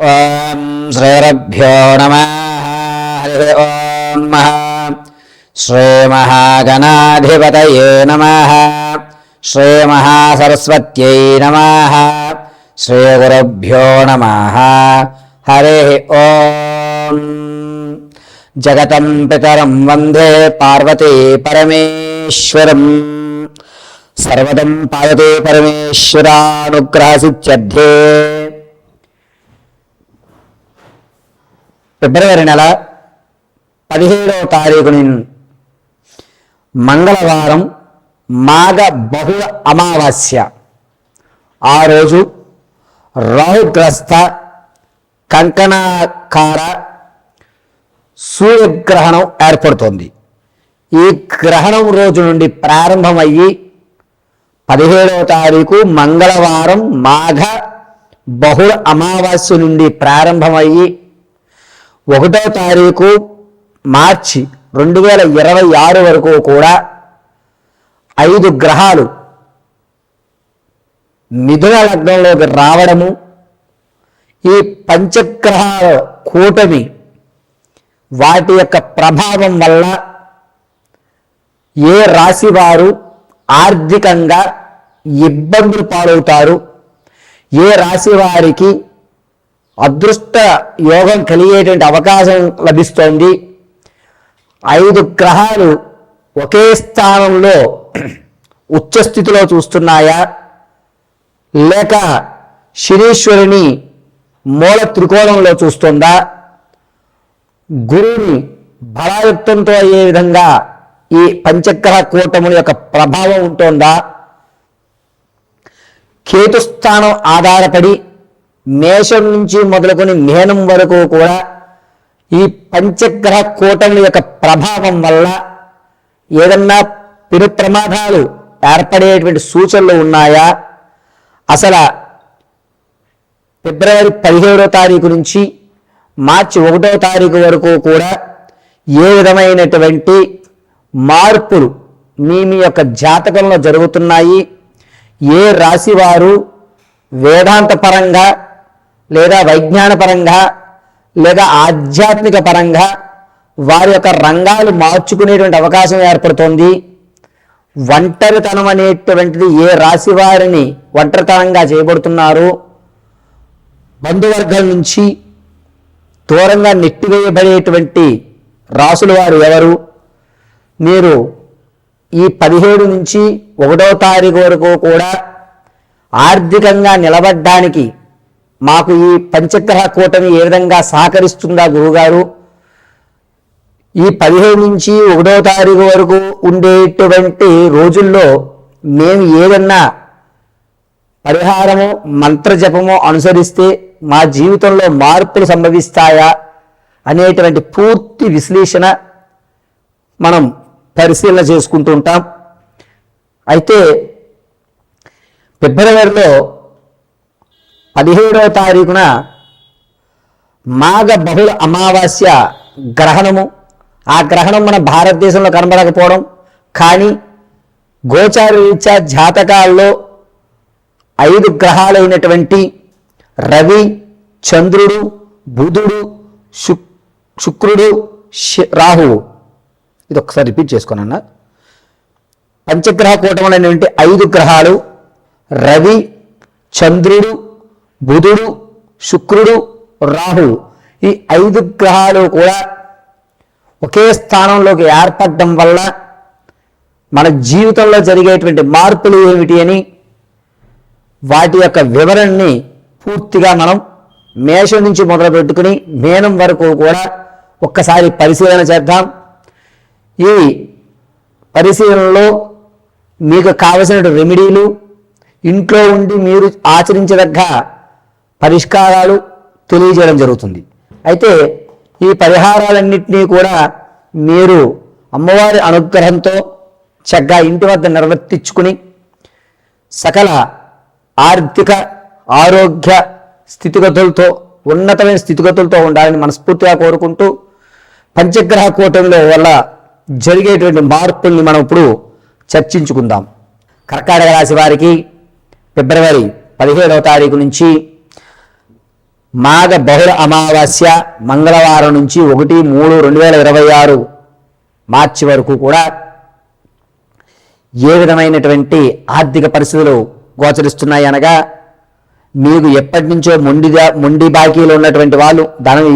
ఓం శ్రీరభ్యో నమః. హరి ఓం శ్రీ మహాగణాధిపతయే నమః. శ్రీ మహాసరస్వత్యై నమః. శ్రీ గురుభ్యో నమః. హరి ఓం. జగతం పితరం వందే పార్వతీ పరమేశ్వరం. సర్వదం పార్వతీ పరమేశ్వరానుగ్రహసిద్ధ్యర్థే. ఫిబ్రవరి నెల 17వ తారీఖుని మంగళవారం, మాఘ బహుళ అమావాస్య. ఆ రోజు రాహుగ్రస్త కంకణాకార సూర్యగ్రహణం ఏర్పడుతోంది. ఈ గ్రహణం రోజు నుండి ప్రారంభమయ్యి 17వ తారీఖు మంగళవారం మాఘ బహుళ అమావాస్య నుండి ప్రారంభమయ్యి 1వ తారీఖు మార్చి 2026 వరకు కూడా 5 గ్రహాలు మిథున లగ్నంలోకి రావడము, ఈ పంచగ్రహాల కూటమి వాటి యొక్క ప్రభావం వల్ల ఏ రాశి వారు ఆర్థికంగా ఇబ్బందులు పాలవుతారు, ఏ రాశి వారికి అదృష్ట యోగం కలిగేటువంటి అవకాశం లభిస్తోంది, 5 గ్రహాలు ఒకే స్థానంలో ఉచ్చస్థితిలో చూస్తున్నాయా, లేక శనీశ్వరుని మూల త్రికోణంలో చూస్తుందా, గురువుని బలాయుక్తంతో అయ్యే విధంగా ఈ పంచగ్రహ కూటముల యొక్క ప్రభావం ఉంటుందా, కేతుస్థానం ఆధారపడి మేషం నుంచి మొదలుకొని మీనం వరకు కూడా ఈ పంచగ్రహ కూటముల యొక్క ప్రభావం వల్ల ఏదన్నా పెను ప్రమాదాలు ఏర్పడేటువంటి సూచనలు ఉన్నాయా, అసలు ఫిబ్రవరి 17వ తారీఖు నుంచి మార్చి 1వ తారీఖు వరకు కూడా ఏ విధమైనటువంటి మార్పులు మీ యొక్క జాతకంలో జరుగుతున్నాయి, ఏ రాశి వారు వేదాంత పరంగా లేదా వైజ్ఞాన పరంగా లేదా ఆధ్యాత్మిక పరంగా వారి యొక్క రంగాలు మార్చుకునేటువంటి అవకాశం ఏర్పడుతోంది, ఒంటరితనం అనేటువంటిది ఏ రాశి వారిని ఒంటరితనంగా చేయబడుతున్నారు, బంధువర్గం నుంచి దూరంగా నెట్టివేయబడేటువంటి రాసుల వారు ఎవరు, మీరు ఈ 17 నుంచి 1వ తారీఖు వరకు కూడా ఆర్థికంగా నిలబడ్డానికి మాకు ఈ పంచగ్రహ కూటమి ఏ విధంగా సహకరిస్తుందా గురువుగారు, ఈ 17 నుంచి 1వ తారీఖు వరకు ఉండేటువంటి రోజుల్లో మేము ఏదన్నా పరిహారమో మంత్రజపమో అనుసరిస్తే మా జీవితంలో మార్పులు సంభవిస్తాయా అనేటువంటి పూర్తి విశ్లేషణ మనం పరిశీలన చేసుకుంటూ ఉంటాం. అయితే ఫిబ్రవరిలో 17వ తారీఖున మాఘ బహుళ అమావాస్య గ్రహణము. ఆ గ్రహణం మన భారతదేశంలో కనబడకపోవడం, కానీ గోచార రీత్యా జాతకాల్లో 5 గ్రహాలైనటువంటి రవి, చంద్రుడు, బుధుడు, శుక్రుడు, రాహువు, ఇది ఒకసారి రిపీట్ చేసుకోనన్నా. పంచగ్రహ కూటములైనటువంటి 5 గ్రహాలు రవి, చంద్రుడు, బుధుడు, శుక్రుడు, రాహువు, ఈ 5 గ్రహాలు కూడా ఒకే స్థానంలోకి ఏర్పడడం వల్ల మన జీవితంలో జరిగేటువంటి మార్పులు ఏమిటి అని వాటి యొక్క వివరణని పూర్తిగా మనం మేషం నుంచి మొదలు పెట్టుకుని మీనం వరకు కూడా ఒక్కసారి పరిశీలన చేద్దాం. ఈ పరిశీలనలో మీకు కావలసిన రెమెడీలు, ఇంట్లో ఉండి మీరు ఆచరించదగ్గ పరిష్కారాలు తెలియజేయడం జరుగుతుంది. అయితే ఈ పరిహారాలన్నింటినీ కూడా మీరు అమ్మవారి అనుగ్రహంతో చక్కగా ఇంటి వద్ద నిర్వర్తించుకుని సకల ఆర్థిక ఆరోగ్య స్థితిగతులతో ఉన్నతమైన స్థితిగతులతో ఉండాలని మనస్ఫూర్తిగా కోరుకుంటూ, పంచగ్రహ కూటమిలో వల్ల జరిగేటువంటి మార్పుల్ని మనం ఇప్పుడు చర్చించుకుందాం. కర్కాటక రాశి వారికి ఫిబ్రవరి 17వ తారీఖు నుంచి మాఘ బహుళ అమావాస్య మంగళవారం నుంచి 1/3/2026 మార్చి వరకు కూడా ఏ విధమైనటువంటి ఆర్థిక పరిస్థితులు గోచరిస్తున్నాయి అనగా, మీకు ఎప్పటి నుంచో మొండి బాకీలు ఉన్నటువంటి వాళ్ళు, ధనం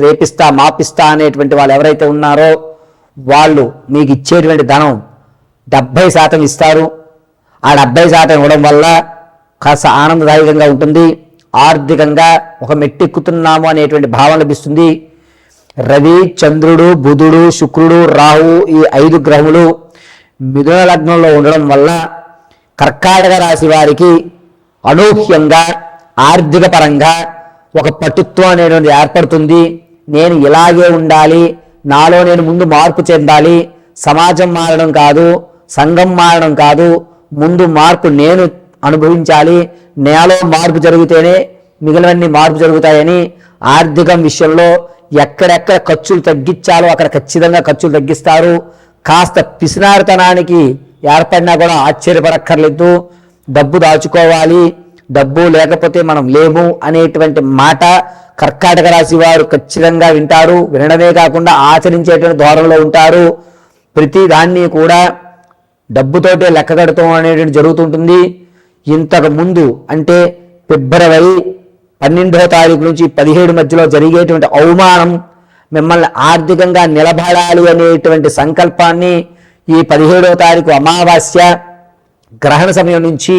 రేపిస్తా మాపిస్తా అనేటువంటి వాళ్ళు ఎవరైతే ఉన్నారో వాళ్ళు మీకు ఇచ్చేటువంటి ధనం 70% ఇస్తారు. ఆ 70% ఇవ్వడం వల్ల కాస్త ఆనందదాయకంగా ఉంటుంది. ఆర్థికంగా ఒక మెట్టెక్కుతున్నాము అనేటువంటి భావన లభిస్తుంది. రవి, చంద్రుడు, బుధుడు, శుక్రుడు, రాహువు ఈ 5 గ్రహములు మిథున లగ్నంలో ఉండడం వల్ల కర్కాటక రాశి వారికి అనూహ్యంగా ఆర్థిక పరంగా ఒక పటుత్వం అనేటువంటి ఏర్పడుతుంది. నేను ఇలాగే ఉండాలి, నాలో నేను ముందు మార్పు చెందాలి, సమాజం మారడం కాదు, సంఘం మారడం కాదు, ముందు మార్పు నేను అనుభవించాలి, నేలో మార్పు జరిగితేనే మిగిలినవన్నీ మార్పు జరుగుతాయని ఆర్థికం విషయంలో ఎక్కడెక్కడ ఖర్చులు తగ్గించాలో అక్కడ ఖచ్చితంగా ఖర్చులు తగ్గిస్తారు. కాస్త పిసినారితనానికి ఏర్పడినా కూడా ఆశ్చర్యపడక్కర్లేదు. డబ్బు దాచుకోవాలి, డబ్బు లేకపోతే మనం లేము అనేటువంటి మాట కర్కాటక రాశి వారు ఖచ్చితంగా వింటారు. వినడమే కాకుండా ఆచరించేటువంటి ధోరణిలో ఉంటారు. ప్రతి దాన్ని కూడా డబ్బుతోటే లెక్క కడతాం అనేటువంటి జరుగుతుంటుంది. ఇంతకు ముందు అంటే ఫిబ్రవరి 12వ తారీఖు నుంచి 17 మధ్యలో జరిగేటువంటి అవమానం మిమ్మల్ని ఆర్థికంగా నిలబడాలి అనేటువంటి సంకల్పాన్ని ఈ 17వ తారీఖు అమావాస్య గ్రహణ సమయం నుంచి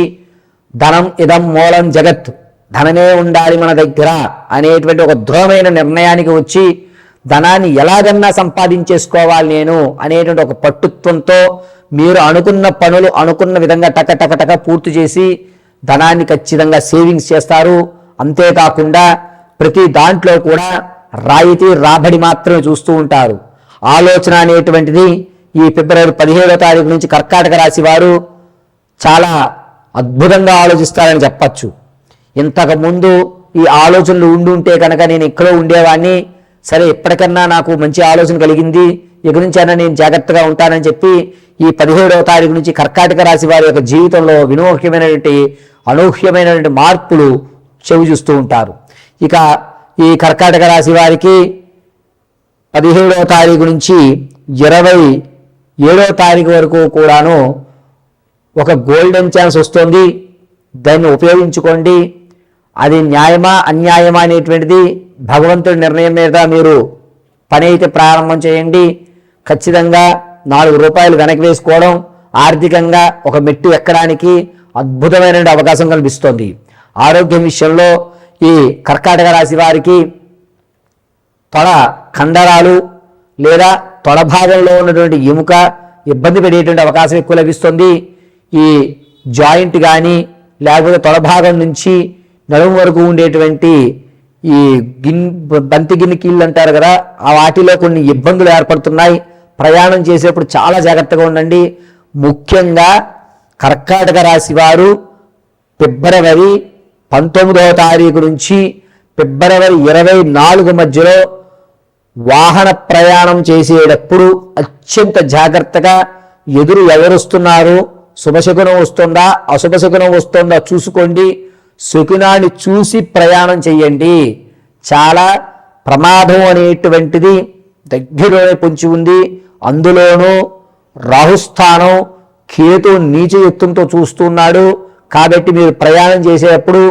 ధనం ఇదం మూలం జగత్, ధనమే ఉండాలి మన దగ్గర అనేటువంటి ఒక దృఢమైన నిర్ణయానికి వచ్చి ధనాన్ని ఎలాగన్నా సంపాదించేసుకోవాలి నేను అనేటువంటి ఒక పట్టుత్వంతో మీరు అనుకున్న పనులు అనుకున్న విధంగా టక పూర్తి చేసి ధనాన్ని ఖచ్చితంగా సేవింగ్స్ చేస్తారు. అంతేకాకుండా ప్రతి దాంట్లో కూడా రాయితీ రాబడి మాత్రమే చూస్తూ ఉంటారు. ఆలోచన అనేటువంటిది ఈ ఫిబ్రవరి 17వ తారీఖు నుంచి కర్కాటక రాశి వారు చాలా అద్భుతంగా ఆలోచిస్తారని చెప్పచ్చు. ఇంతకుముందు ఈ ఆలోచనలు ఉండుంటే కనుక నేను ఎక్కడో ఉండేవాడిని, సరే ఎప్పటికన్నా నాకు మంచి ఆలోచన కలిగింది, ఇక నుంచైనా నేను జాగ్రత్తగా ఉంటానని చెప్పి ఈ 17వ తారీఖు నుంచి కర్కాటక రాశి వారి యొక్క జీవితంలో అనూహ్యమైనటువంటి మార్పులు చెవి చూస్తూ ఉంటారు. ఇక ఈ కర్కాటక రాశి వారికి 17వ తారీఖు నుంచి 27వ తారీఖు వరకు కూడాను ఒక గోల్డెన్ ఛాన్స్ వస్తుంది. దాన్ని ఉపయోగించుకోండి. అది న్యాయమా అన్యాయమా అనేటువంటిది భగవంతుడి నిర్ణయం మీద మీరు పని అయితే ప్రారంభం చేయండి. ఖచ్చితంగా 4 రూపాయలు వెనక్కి వేసుకోవడం ఆర్థికంగా ఒక మెట్టు ఎక్కడానికి అద్భుతమైన అవకాశం కల్పిస్తోంది. ఆరోగ్యం విషయంలో ఈ కర్కాటక రాశి వారికి తొడ కండరాలు లేదా తొడ భాగంలో ఉన్నటువంటి ఎముక ఇబ్బంది పడేటువంటి అవకాశం ఎక్కువ లభిస్తుంది. ఈ జాయింట్ కానీ లేకపోతే తొడ భాగం నుంచి నడుము వరకు ఉండేటువంటి ఈ బంతి గిన్నె కీళ్ళు అంటారు కదా, ఆ వాటిలో కొన్ని ఇబ్బందులు ఏర్పడుతున్నాయి. ప్రయాణం చేసేప్పుడు చాలా జాగ్రత్తగా ఉండండి. ముఖ్యంగా కర్కాటక రాశి వారు ఫిబ్రవరి 19వ తారీఖు నుంచి ఫిబ్రవరి 24 మధ్యలో వాహన ప్రయాణం చేసేటప్పుడు అత్యంత జాగ్రత్తగా ఎదురు ఎవరొస్తున్నారు, శుభశకునం వస్తుందా అశుభశకునం వస్తుందా చూసుకోండి. శకునాన్ని చూసి ప్రయాణం చెయ్యండి. చాలా ప్రమాదం అనేటువంటిది దగ్గరలోనే పొంచి ఉంది. అందులోనూ రాహుస్థానం కేతు నీచ యుక్తంతో చూస్తున్నాడు. కాబట్టి మీరు ప్రయాణం చేసేటప్పుడు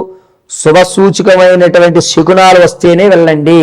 శుభసూచకమైనటువంటి శకునాలు వస్తేనే వెళ్ళండి.